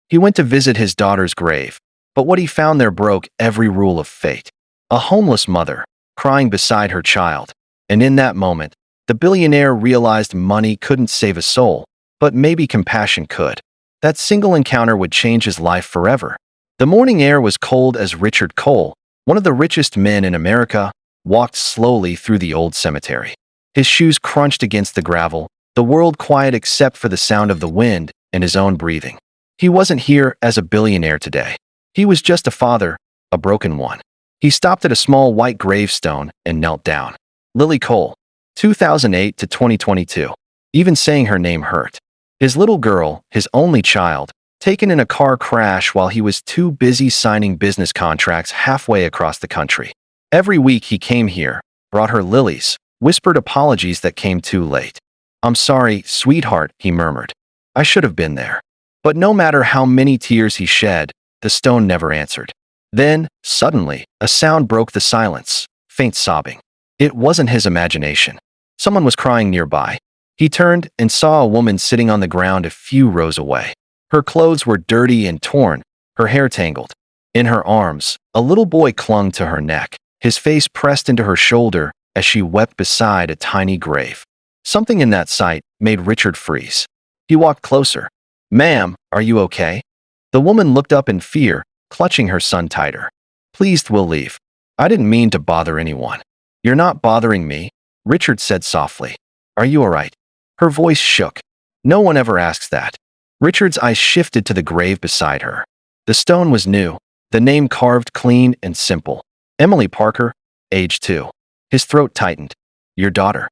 He went to visit his daughter's grave, but what he found there broke every rule of fate. A homeless mother, crying beside her child. And in that moment, the billionaire realized money couldn't save a soul, but maybe compassion could. That single encounter would change his life forever. The morning air was cold as Richard Cole, one of the richest men in America, walked slowly through the old cemetery. His shoes crunched against the gravel, the world quiet except for the sound of the wind and his own breathing. He wasn't here as a billionaire today. He was just a father, a broken one. He stopped at a small white gravestone and knelt down. Lily Cole, 2008 to 2022. Even saying her name hurt. His little girl, his only child, taken in a car crash while he was too busy signing business contracts halfway across the country. Every week he came here, brought her lilies, whispered apologies that came too late. "I'm sorry, sweetheart," he murmured. "I should have been there." But no matter how many tears he shed, the stone never answered. Then, suddenly, a sound broke the silence, faint sobbing. It wasn't his imagination. Someone was crying nearby. He turned and saw a woman sitting on the ground a few rows away. Her clothes were dirty and torn, her hair tangled. In her arms, a little boy clung to her neck, his face pressed into her shoulder as she wept beside a tiny grave. Something in that sight made Richard freeze. He walked closer. "Ma'am, are you okay?" The woman looked up in fear, clutching her son tighter. "Please, we'll leave. I didn't mean to bother anyone." "You're not bothering me," Richard said softly. "Are you all right?" Her voice shook. "No one ever asks that." Richard's eyes shifted to the grave beside her. The stone was new, the name carved clean and simple. Emily Parker, age 2. His throat tightened. "Your daughter?"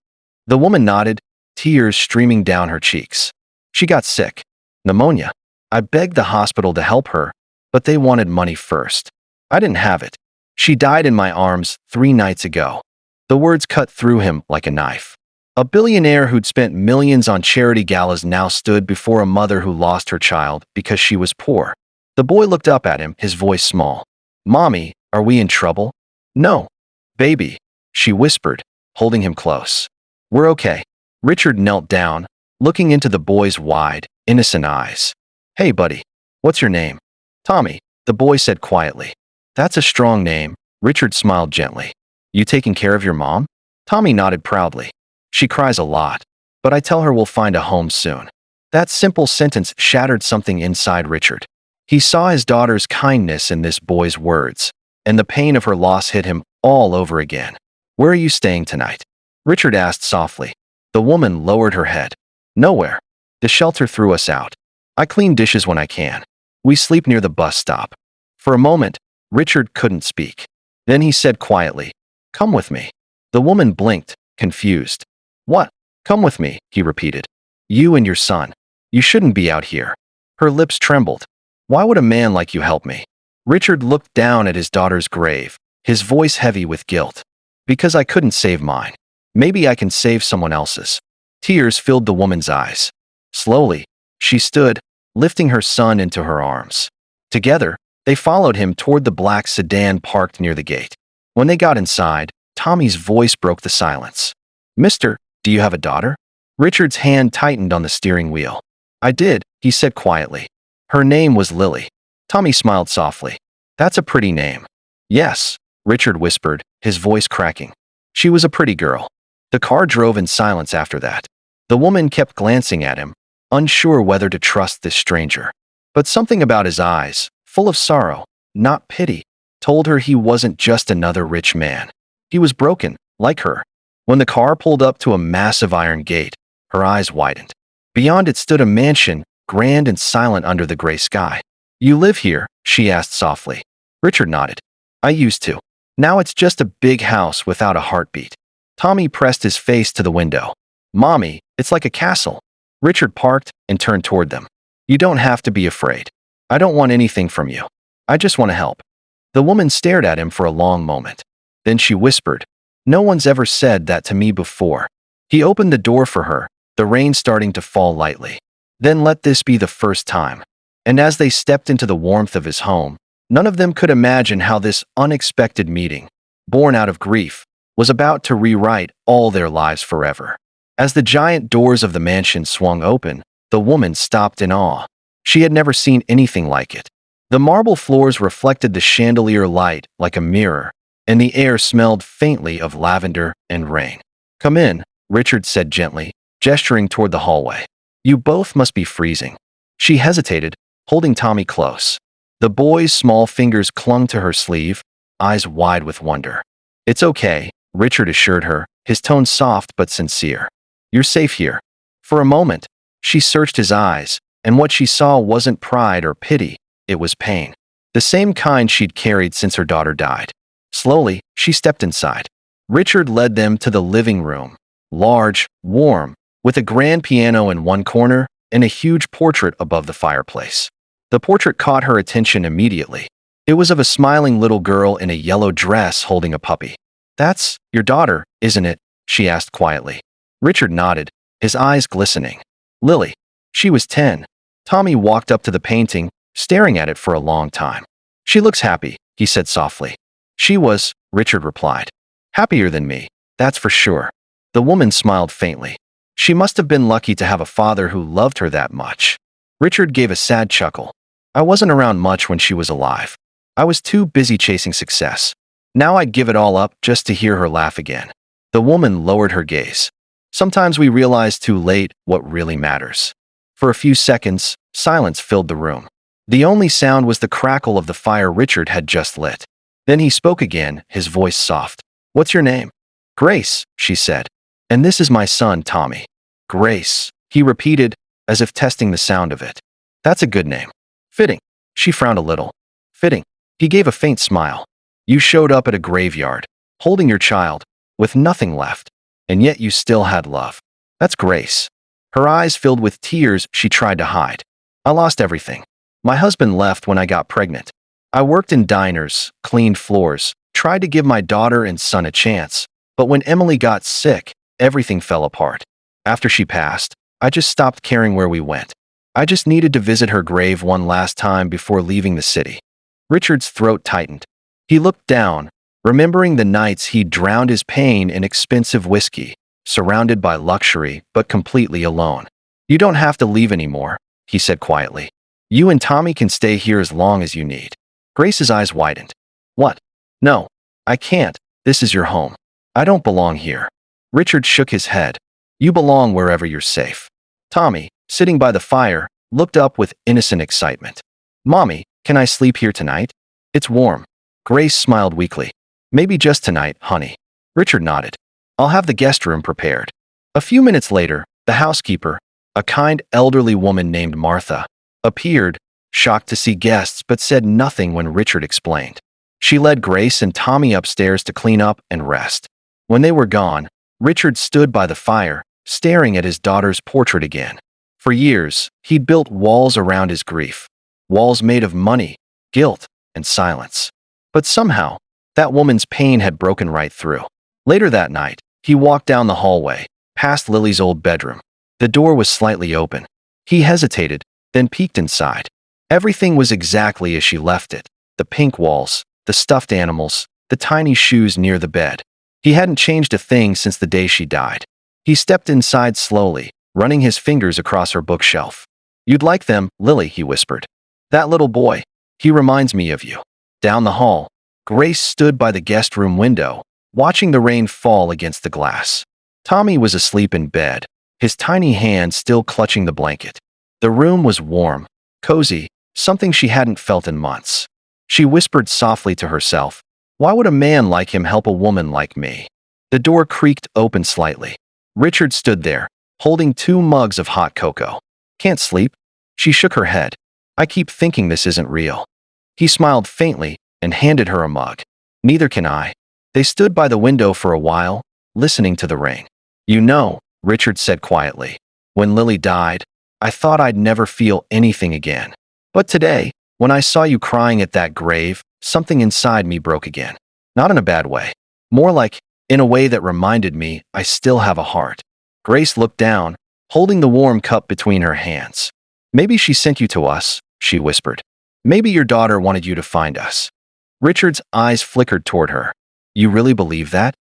The woman nodded, tears streaming down her cheeks. "She got sick. Pneumonia. I begged the hospital to help her, but they wanted money first. I didn't have it. She died in my arms 3 nights ago." The words cut through him like a knife. A billionaire who'd spent millions on charity galas now stood before a mother who lost her child because she was poor. The boy looked up at him, his voice small. "Mommy, are we in trouble?" "No. Baby," she whispered, holding him close. "We're okay." Richard knelt down, looking into the boy's wide, innocent eyes. "Hey, buddy. What's your name?" "Tommy," the boy said quietly. "That's a strong name." Richard smiled gently. "You taking care of your mom?" Tommy nodded proudly. "She cries a lot, but I tell her we'll find a home soon." That simple sentence shattered something inside Richard. He saw his daughter's kindness in this boy's words, and the pain of her loss hit him all over again. "Where are you staying tonight?" Richard asked softly. The woman lowered her head. "Nowhere. The shelter threw us out. I clean dishes when I can. We sleep near the bus stop." For a moment, Richard couldn't speak. Then he said quietly, "Come with me." The woman blinked, confused. "What?" "Come with me," he repeated. "You and your son. You shouldn't be out here." Her lips trembled. "Why would a man like you help me?" Richard looked down at his daughter's grave, his voice heavy with guilt. "Because I couldn't save mine. Maybe I can save someone else's." Tears filled the woman's eyes. Slowly, she stood, lifting her son into her arms. Together, they followed him toward the black sedan parked near the gate. When they got inside, Tommy's voice broke the silence. "Mister, do you have a daughter?" Richard's hand tightened on the steering wheel. "I did," he said quietly. "Her name was Lily." Tommy smiled softly. "That's a pretty name." "Yes," Richard whispered, his voice cracking. "She was a pretty girl." The car drove in silence after that. The woman kept glancing at him, unsure whether to trust this stranger. But something about his eyes, full of sorrow, not pity, told her he wasn't just another rich man. He was broken, like her. When the car pulled up to a massive iron gate, her eyes widened. Beyond it stood a mansion, grand and silent under the gray sky. "You live here?" she asked softly. Richard nodded. "I used to. Now it's just a big house without a heartbeat." Tommy pressed his face to the window. "Mommy, it's like a castle." Richard parked and turned toward them. "You don't have to be afraid. I don't want anything from you. I just want to help." The woman stared at him for a long moment. Then she whispered, "No one's ever said that to me before." He opened the door for her, the rain starting to fall lightly. "Then let this be the first time." And as they stepped into the warmth of his home, none of them could imagine how this unexpected meeting, born out of grief, was about to rewrite all their lives forever. As the giant doors of the mansion swung open, the woman stopped in awe. She had never seen anything like it. The marble floors reflected the chandelier light like a mirror, and the air smelled faintly of lavender and rain. "Come in," Richard said gently, gesturing toward the hallway. "You both must be freezing." She hesitated, holding Tommy close. The boy's small fingers clung to her sleeve, eyes wide with wonder. "It's okay," Richard assured her, his tone soft but sincere. "You're safe here." For a moment, she searched his eyes, and what she saw wasn't pride or pity, it was pain. The same kind she'd carried since her daughter died. Slowly, she stepped inside. Richard led them to the living room, large, warm, with a grand piano in one corner and a huge portrait above the fireplace. The portrait caught her attention immediately. It was of a smiling little girl in a yellow dress holding a puppy. "That's your daughter, isn't it?" she asked quietly. Richard nodded, his eyes glistening. "Lily. She was 10. Tommy walked up to the painting, staring at it for a long time. "She looks happy," he said softly. "She was," Richard replied. "Happier than me, that's for sure." The woman smiled faintly. She must have been lucky to have a father who loved her that much. Richard gave a sad chuckle. "I wasn't around much when she was alive. I was too busy chasing success. Now I'd give it all up just to hear her laugh again." The woman lowered her gaze. "Sometimes we realize too late what really matters." For a few seconds, silence filled the room. The only sound was the crackle of the fire Richard had just lit. Then he spoke again, his voice soft. "What's your name?" "Grace," she said. "And this is my son, Tommy." "Grace," he repeated, as if testing the sound of it. "That's a good name." "Fitting." She frowned a little. "Fitting." He gave a faint smile. "You showed up at a graveyard, holding your child, with nothing left, and yet you still had love. That's Grace." Her eyes filled with tears she tried to hide. "I lost everything. My husband left when I got pregnant. I worked in diners, cleaned floors, tried to give my daughter and son a chance, but when Emily got sick, everything fell apart. After she passed, I just stopped caring where we went. I just needed to visit her grave one last time before leaving the city." Richard's throat tightened. He looked down, remembering the nights he'd drowned his pain in expensive whiskey, surrounded by luxury but completely alone. "You don't have to leave anymore," he said quietly. "You and Tommy can stay here as long as you need." Grace's eyes widened. "What? No, I can't. This is your home. I don't belong here." Richard shook his head. "You belong wherever you're safe." Tommy, sitting by the fire, looked up with innocent excitement. "Mommy, can I sleep here tonight? It's warm." Grace smiled weakly. "Maybe just tonight, honey." Richard nodded. "I'll have the guest room prepared." A few minutes later, the housekeeper, a kind elderly woman named Martha, appeared, shocked to see guests but said nothing when Richard explained. She led Grace and Tommy upstairs to clean up and rest. When they were gone, Richard stood by the fire, staring at his daughter's portrait again. For years, he'd built walls around his grief. Walls made of money, guilt, and silence. But somehow, that woman's pain had broken right through. Later that night, he walked down the hallway, past Lily's old bedroom. The door was slightly open. He hesitated, then peeked inside. Everything was exactly as she left it. The pink walls, the stuffed animals, the tiny shoes near the bed. He hadn't changed a thing since the day she died. He stepped inside slowly, running his fingers across her bookshelf. "You'd like them, Lily," he whispered. "That little boy. He reminds me of you." Down the hall, Grace stood by the guest room window, watching the rain fall against the glass. Tommy was asleep in bed, his tiny hand still clutching the blanket. The room was warm, cozy, something she hadn't felt in months. She whispered softly to herself, "Why would a man like him help a woman like me?" The door creaked open slightly. Richard stood there, holding 2 mugs of hot cocoa. "Can't sleep?" She shook her head. "I keep thinking this isn't real." He smiled faintly and handed her a mug. "Neither can I." They stood by the window for a while, listening to the rain. "You know," Richard said quietly, "when Lily died, I thought I'd never feel anything again. But today, when I saw you crying at that grave, something inside me broke again. Not in a bad way. More like, in a way that reminded me I still have a heart." Grace looked down, holding the warm cup between her hands. "Maybe she sent you to us," she whispered. "Maybe your daughter wanted you to find us." Richard's eyes flickered toward her. "You really believe that?"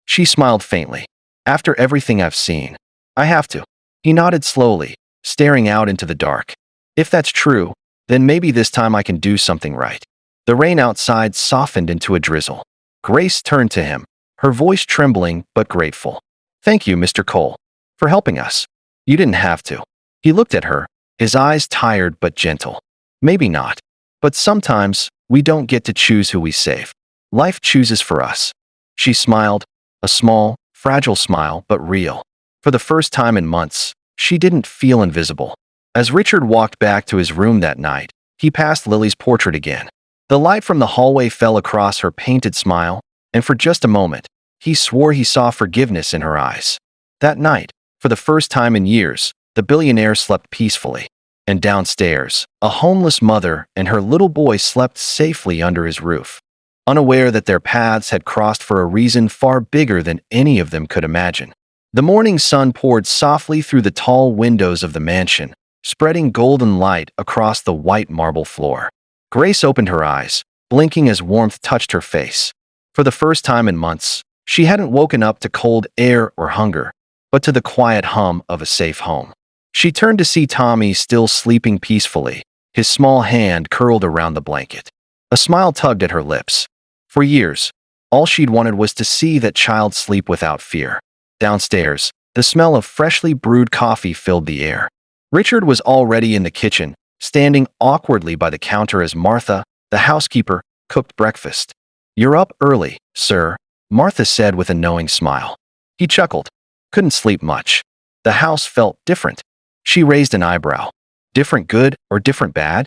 She smiled faintly. "After everything I've seen, I have to." He nodded slowly, staring out into the dark. If that's true, then maybe this time I can do something right. The rain outside softened into a drizzle. Grace turned to him, her voice trembling but grateful. Thank you, Mr. Cole, for helping us. You didn't have to. He looked at her, his eyes tired but gentle. Maybe not. But sometimes, we don't get to choose who we save. Life chooses for us. She smiled, a small, fragile smile but real. For the first time in months, she didn't feel invisible. As Richard walked back to his room that night, he passed Lily's portrait again. The light from the hallway fell across her painted smile, and for just a moment, he swore he saw forgiveness in her eyes. That night, for the first time in years, the billionaire slept peacefully. And downstairs, a homeless mother and her little boy slept safely under his roof, unaware that their paths had crossed for a reason far bigger than any of them could imagine. The morning sun poured softly through the tall windows of the mansion, spreading golden light across the white marble floor. Grace opened her eyes, blinking as warmth touched her face. For the first time in months, she hadn't woken up to cold air or hunger, but to the quiet hum of a safe home. She turned to see Tommy still sleeping peacefully, his small hand curled around the blanket. A smile tugged at her lips. For years, all she'd wanted was to see that child sleep without fear. Downstairs, the smell of freshly brewed coffee filled the air. Richard was already in the kitchen, standing awkwardly by the counter as Martha, the housekeeper, cooked breakfast. "You're up early, sir," Martha said with a knowing smile. He chuckled. Couldn't sleep much. The house felt different. She raised an eyebrow. Different good or different bad?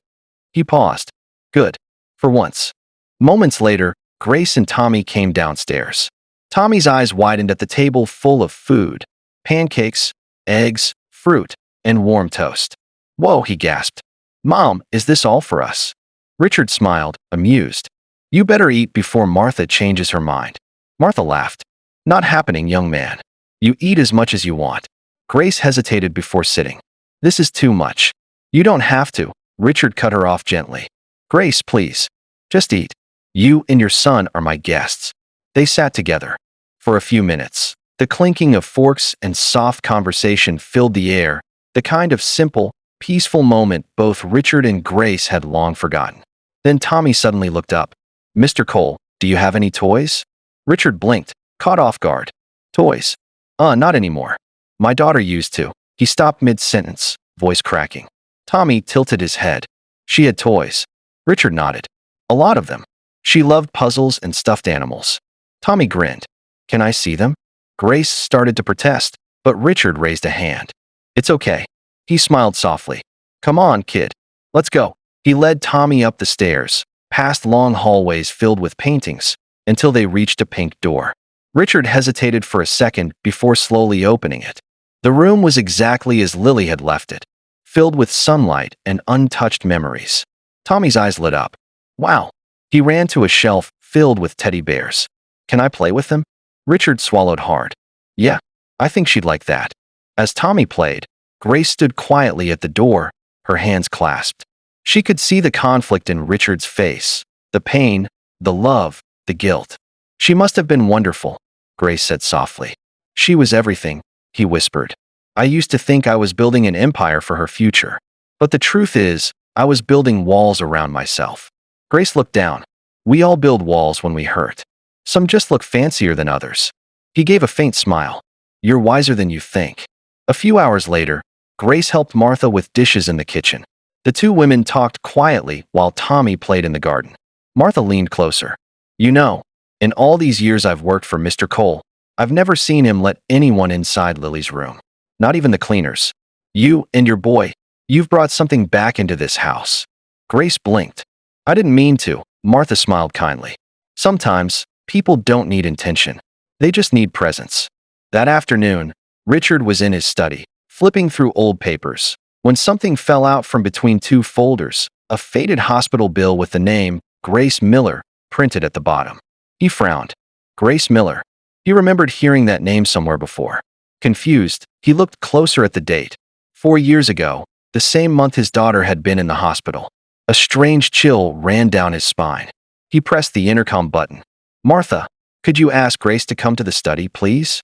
He paused. Good. For once. Moments later, Grace and Tommy came downstairs. Tommy's eyes widened at the table full of food. Pancakes, eggs, fruit, and warm toast. Whoa, he gasped. Mom, is this all for us? Richard smiled, amused. You better eat before Martha changes her mind. Martha laughed. Not happening, young man. You eat as much as you want. Grace hesitated before sitting. This is too much. You don't have to. Richard cut her off gently. Grace, please. Just eat. You and your son are my guests. They sat together. For a few minutes, the clinking of forks and soft conversation filled the air, the kind of simple, peaceful moment both Richard and Grace had long forgotten. Then Tommy suddenly looked up. Mr. Cole, do you have any toys? Richard blinked, caught off guard. Toys? Not anymore. My daughter used to. He stopped mid-sentence, voice cracking. Tommy tilted his head. She had toys. Richard nodded. A lot of them. She loved puzzles and stuffed animals. Tommy grinned. Can I see them? Grace started to protest, but Richard raised a hand. It's okay. He smiled softly. Come on, kid. Let's go. He led Tommy up the stairs, past long hallways filled with paintings, until they reached a pink door. Richard hesitated for a second before slowly opening it. The room was exactly as Lily had left it, filled with sunlight and untouched memories. Tommy's eyes lit up. Wow. He ran to a shelf filled with teddy bears. Can I play with them? Richard swallowed hard. Yeah, I think she'd like that. As Tommy played, Grace stood quietly at the door, her hands clasped. She could see the conflict in Richard's face, the pain, the love, the guilt. She must have been wonderful, Grace said softly. She was everything, he whispered. I used to think I was building an empire for her future. But the truth is, I was building walls around myself. Grace looked down. We all build walls when we hurt. Some just look fancier than others. He gave a faint smile. You're wiser than you think. A few hours later, Grace helped Martha with dishes in the kitchen. The two women talked quietly while Tommy played in the garden. Martha leaned closer. You know, in all these years I've worked for Mr. Cole, I've never seen him let anyone inside Lily's room. Not even the cleaners. You and your boy, you've brought something back into this house. Grace blinked. I didn't mean to, Martha smiled kindly. Sometimes, people don't need intention. They just need presence. That afternoon, Richard was in his study, flipping through old papers, when something fell out from between two folders, a faded hospital bill with the name, Grace Miller, printed at the bottom. He frowned. Grace Miller. He remembered hearing that name somewhere before. Confused, he looked closer at the date. 4 years ago, the same month his daughter had been in the hospital. A strange chill ran down his spine. He pressed the intercom button. Martha, could you ask Grace to come to the study, please?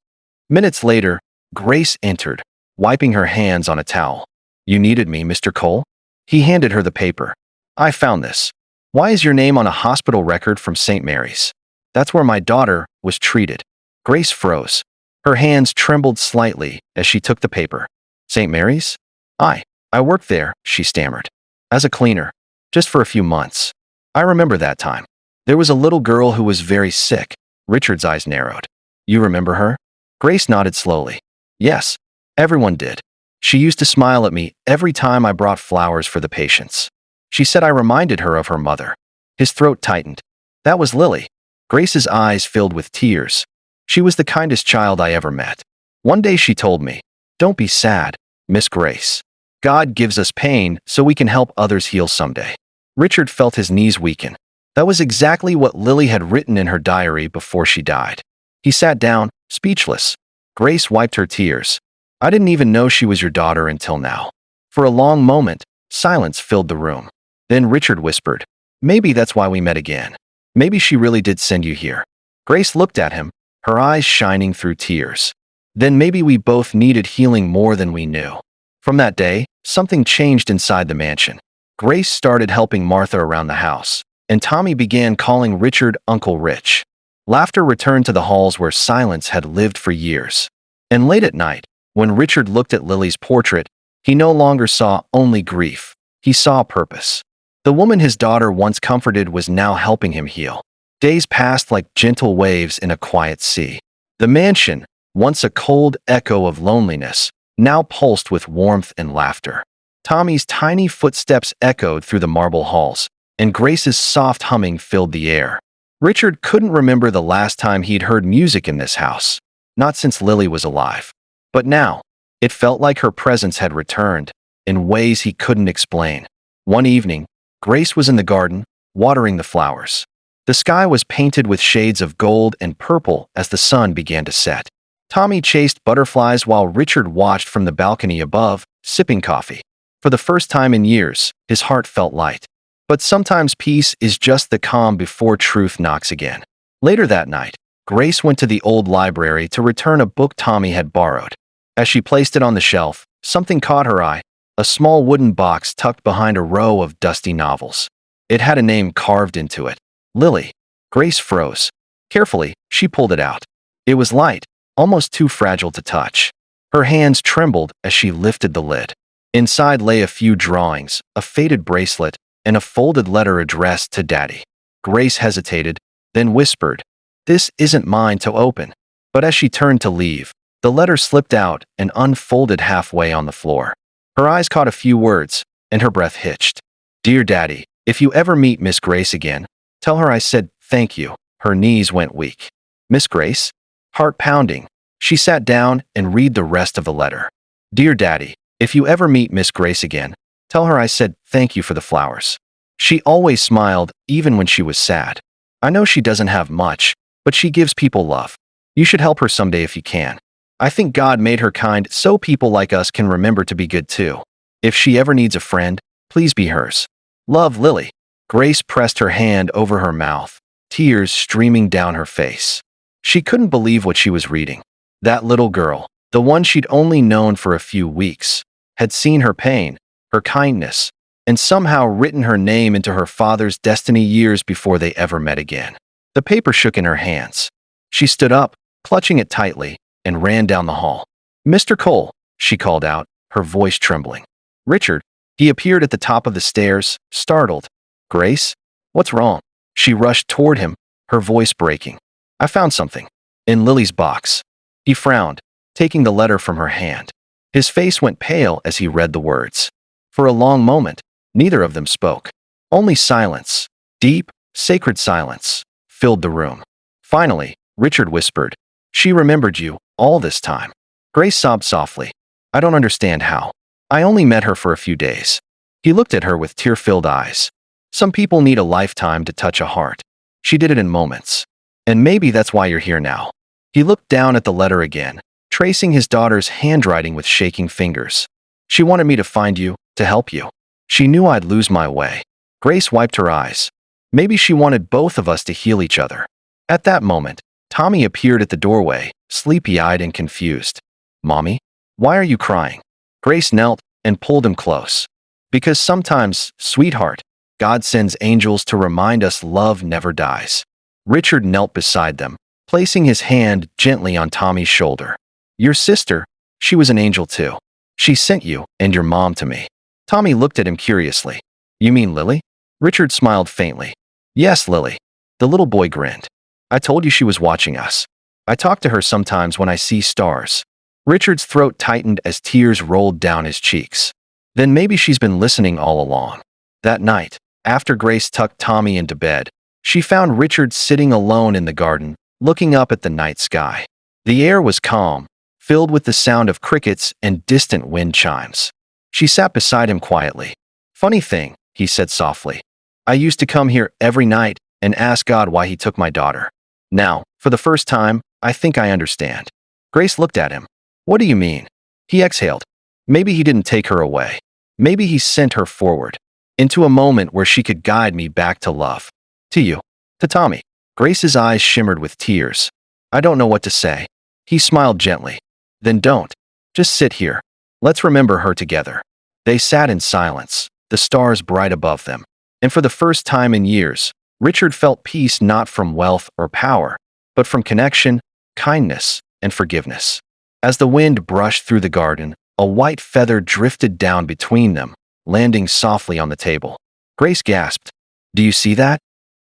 Minutes later, Grace entered, wiping her hands on a towel. You needed me, Mr. Cole? He handed her the paper. I found this. Why is your name on a hospital record from St. Mary's? That's where my daughter was treated. Grace froze. Her hands trembled slightly as she took the paper. St. Mary's? I worked there, she stammered. As a cleaner. Just for a few months. I remember that time. There was a little girl who was very sick. Richard's eyes narrowed. You remember her? Grace nodded slowly. Yes, everyone did. She used to smile at me every time I brought flowers for the patients. She said I reminded her of her mother. His throat tightened. That was Lily. Grace's eyes filled with tears. She was the kindest child I ever met. One day she told me, "Don't be sad, Miss Grace. God gives us pain so we can help others heal someday." Richard felt his knees weaken. That was exactly what Lily had written in her diary before she died. He sat down, speechless. Grace wiped her tears. I didn't even know she was your daughter until now. For a long moment, silence filled the room. Then Richard whispered, maybe that's why we met again. Maybe she really did send you here. Grace looked at him, her eyes shining through tears. Then maybe we both needed healing more than we knew. From that day, something changed inside the mansion. Grace started helping Martha around the house, and Tommy began calling Richard Uncle Rich. Laughter returned to the halls where silence had lived for years. And late at night, when Richard looked at Lily's portrait, he no longer saw only grief. He saw purpose. The woman his daughter once comforted was now helping him heal. Days passed like gentle waves in a quiet sea. The mansion, once a cold echo of loneliness, now pulsed with warmth and laughter. Tommy's tiny footsteps echoed through the marble halls, and Grace's soft humming filled the air. Richard couldn't remember the last time he'd heard music in this house, not since Lily was alive. But now, it felt like her presence had returned, in ways he couldn't explain. One evening, Grace was in the garden, watering the flowers. The sky was painted with shades of gold and purple as the sun began to set. Tommy chased butterflies while Richard watched from the balcony above, sipping coffee. For the first time in years, his heart felt light. But sometimes peace is just the calm before truth knocks again. Later that night, Grace went to the old library to return a book Tommy had borrowed. As she placed it on the shelf, something caught her eye, a small wooden box tucked behind a row of dusty novels. It had a name carved into it. Lily. Grace froze. Carefully, she pulled it out. It was light, almost too fragile to touch. Her hands trembled as she lifted the lid. Inside lay a few drawings, a faded bracelet, and a folded letter addressed to Daddy. Grace hesitated, then whispered, "This isn't mine to open." But as she turned to leave, the letter slipped out and unfolded halfway on the floor. Her eyes caught a few words, and her breath hitched. "Dear Daddy, if you ever meet Miss Grace again, tell her I said thank you." Her knees went weak. Miss Grace? Heart pounding, she sat down and read the rest of the letter. "Dear Daddy, if you ever meet Miss Grace again, tell her I said thank you for the flowers. She always smiled, even when she was sad. I know she doesn't have much, but she gives people love. You should help her someday if you can. I think God made her kind so people like us can remember to be good too. If she ever needs a friend, please be hers. Love, Lily." Grace pressed her hand over her mouth, tears streaming down her face. She couldn't believe what she was reading. That little girl, the one she'd only known for a few weeks, had seen her pain, her kindness, and somehow written her name into her father's destiny years before they ever met again. The paper shook in her hands. She stood up, clutching it tightly, and ran down the hall. "Mr. Cole," she called out, her voice trembling. "Richard." He appeared at the top of the stairs, startled. "Grace? What's wrong?" She rushed toward him, her voice breaking. "I found something. In Lily's box." He frowned, taking the letter from her hand. His face went pale as he read the words. For a long moment, neither of them spoke. Only silence, deep, sacred silence, filled the room. Finally, Richard whispered, "She remembered you, all this time." Grace sobbed softly. "I don't understand how. I only met her for a few days." He looked at her with tear-filled eyes. "Some people need a lifetime to touch a heart. She did it in moments. And maybe that's why you're here now." He looked down at the letter again, tracing his daughter's handwriting with shaking fingers. "She wanted me to find you, to help you. She knew I'd lose my way." Grace wiped her eyes. Maybe she wanted both of us to heal each other. At that moment, Tommy appeared at the doorway, sleepy-eyed and confused. "Mommy, why are you crying?" Grace knelt and pulled him close. Because sometimes, sweetheart, God sends angels to remind us love never dies. Richard knelt beside them, placing his hand gently on Tommy's shoulder. Your sister, she was an angel too. She sent you and your mom to me. Tommy looked at him curiously. You mean Lily? Richard smiled faintly. Yes, Lily. The little boy grinned. I told you she was watching us. I talk to her sometimes when I see stars. Richard's throat tightened as tears rolled down his cheeks. Then maybe she's been listening all along. That night, after Grace tucked Tommy into bed, she found Richard sitting alone in the garden, looking up at the night sky. The air was calm, filled with the sound of crickets and distant wind chimes. She sat beside him quietly. Funny thing, he said softly. I used to come here every night and ask God why he took my daughter. Now, for the first time, I think I understand. Grace looked at him. What do you mean? He exhaled. Maybe he didn't take her away. Maybe he sent her forward, into a moment where she could guide me back to love. To you. To Tommy. Grace's eyes shimmered with tears. I don't know what to say. He smiled gently. Then don't. Just sit here. Let's remember her together. They sat in silence, the stars bright above them. And for the first time in years, Richard felt peace not from wealth or power, but from connection, kindness, and forgiveness. As the wind brushed through the garden, a white feather drifted down between them, landing softly on the table. Grace gasped. Do you see that?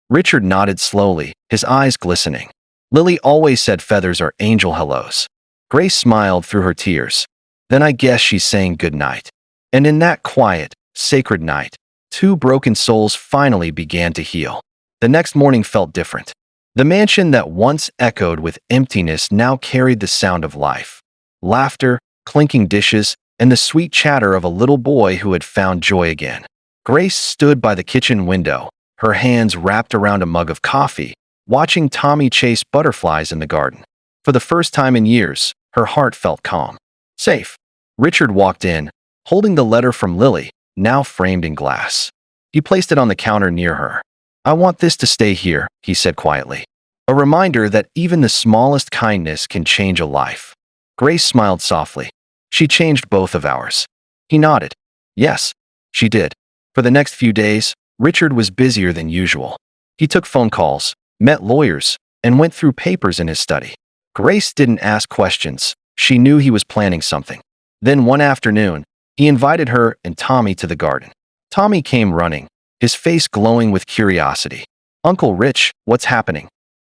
Richard nodded slowly, his eyes glistening. Lily always said feathers are angel hellos. Grace smiled through her tears. Then I guess she's saying good night. And in that quiet, sacred night, two broken souls finally began to heal. The next morning felt different. The mansion that once echoed with emptiness now carried the sound of life. Laughter, clinking dishes, and the sweet chatter of a little boy who had found joy again. Grace stood by the kitchen window, her hands wrapped around a mug of coffee, watching Tommy chase butterflies in the garden. For the first time in years, her heart felt calm. Safe. Richard walked in, holding the letter from Lily, now framed in glass. He placed it on the counter near her. I want this to stay here, he said quietly. A reminder that even the smallest kindness can change a life. Grace smiled softly. She changed both of ours. He nodded. Yes, she did. For the next few days, Richard was busier than usual. He took phone calls, met lawyers, and went through papers in his study. Grace didn't ask questions. She knew he was planning something. Then one afternoon, he invited her and Tommy to the garden. Tommy came running, his face glowing with curiosity. Uncle Rich, what's happening?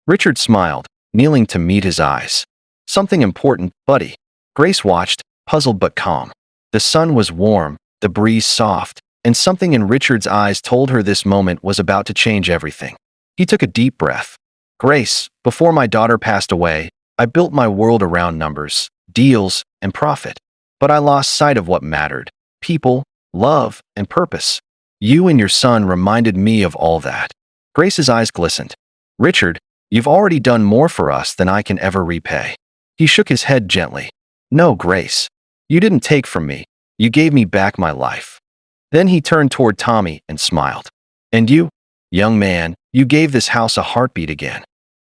Richard smiled, kneeling to meet his eyes. Something important, buddy. Grace watched, puzzled but calm. The sun was warm, the breeze soft, and something in Richard's eyes told her this moment was about to change everything. He took a deep breath. Grace, before my daughter passed away, I built my world around numbers, deals, and profit. But I lost sight of what mattered: people, love, and purpose. You and your son reminded me of all that. Grace's eyes glistened. Richard, you've already done more for us than I can ever repay. He shook his head gently. No, Grace. You didn't take from me. You gave me back my life. Then he turned toward Tommy and smiled. And you, young man, you gave this house a heartbeat again.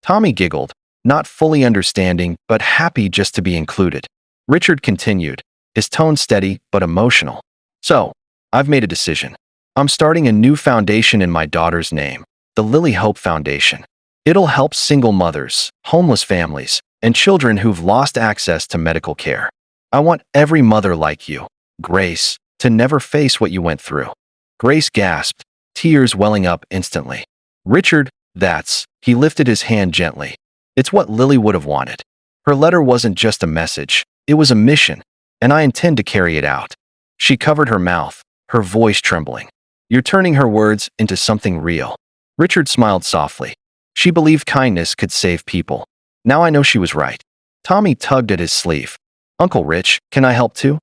Tommy giggled, not fully understanding, but happy just to be included. Richard continued, his tone steady but emotional. So, I've made a decision. I'm starting a new foundation in my daughter's name, the Lily Hope Foundation. It'll help single mothers, homeless families, and children who've lost access to medical care. I want every mother like you, Grace, to never face what you went through. Grace gasped, tears welling up instantly. Richard, he lifted his hand gently. It's what Lily would have wanted. Her letter wasn't just a message, it was a mission, and I intend to carry it out. She covered her mouth, her voice trembling. You're turning her words into something real. Richard smiled softly. She believed kindness could save people. Now I know she was right. Tommy tugged at his sleeve. Uncle Rich, can I help too?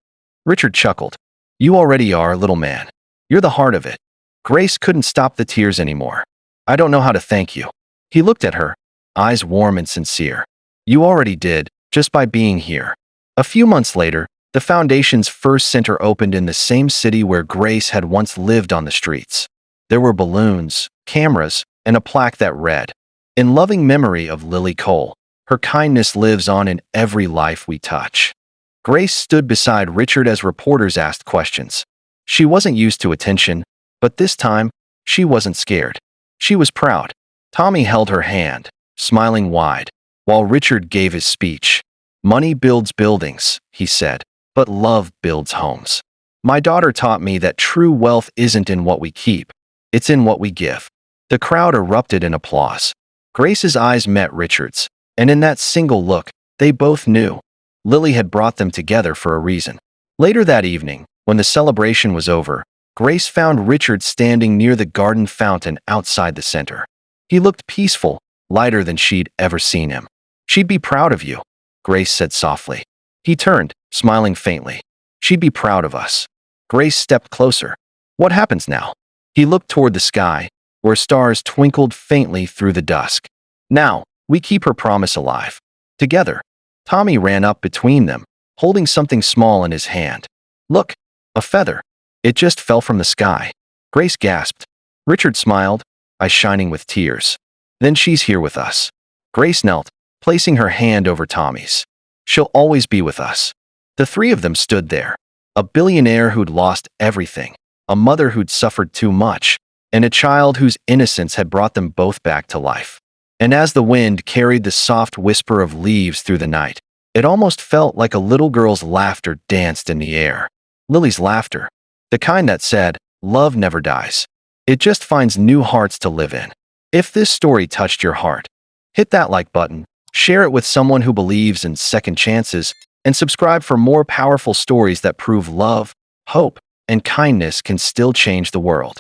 Richard chuckled. You already are, little man. You're the heart of it. Grace couldn't stop the tears anymore. I don't know how to thank you. He looked at her, eyes warm and sincere. You already did, just by being here. A few months later, the foundation's first center opened in the same city where Grace had once lived on the streets. There were balloons, cameras, and a plaque that read, "In loving memory of Lily Cole, her kindness lives on in every life we touch." Grace stood beside Richard as reporters asked questions. She wasn't used to attention, but this time, she wasn't scared. She was proud. Tommy held her hand, smiling wide, while Richard gave his speech. "Money builds buildings," he said, "but love builds homes. My daughter taught me that true wealth isn't in what we keep, it's in what we give." The crowd erupted in applause. Grace's eyes met Richard's, and in that single look, they both knew Lily had brought them together for a reason. Later that evening, when the celebration was over, Grace found Richard standing near the garden fountain outside the center. He looked peaceful, lighter than she'd ever seen him. "She'd be proud of you," Grace said softly. He turned, smiling faintly. "She'd be proud of us." Grace stepped closer. "What happens now?" He looked toward the sky, where stars twinkled faintly through the dusk. "Now, we keep her promise alive. Together." Tommy ran up between them, holding something small in his hand. "Look, a feather. It just fell from the sky." Grace gasped. Richard smiled, eyes shining with tears. "Then she's here with us." Grace knelt, placing her hand over Tommy's. "She'll always be with us." The three of them stood there. A billionaire who'd lost everything, a mother who'd suffered too much, and a child whose innocence had brought them both back to life. And as the wind carried the soft whisper of leaves through the night, it almost felt like a little girl's laughter danced in the air. Lily's laughter, the kind that said, "Love never dies. It just finds new hearts to live in." If this story touched your heart, hit that like button, share it with someone who believes in second chances, and subscribe for more powerful stories that prove love, hope, and kindness can still change the world.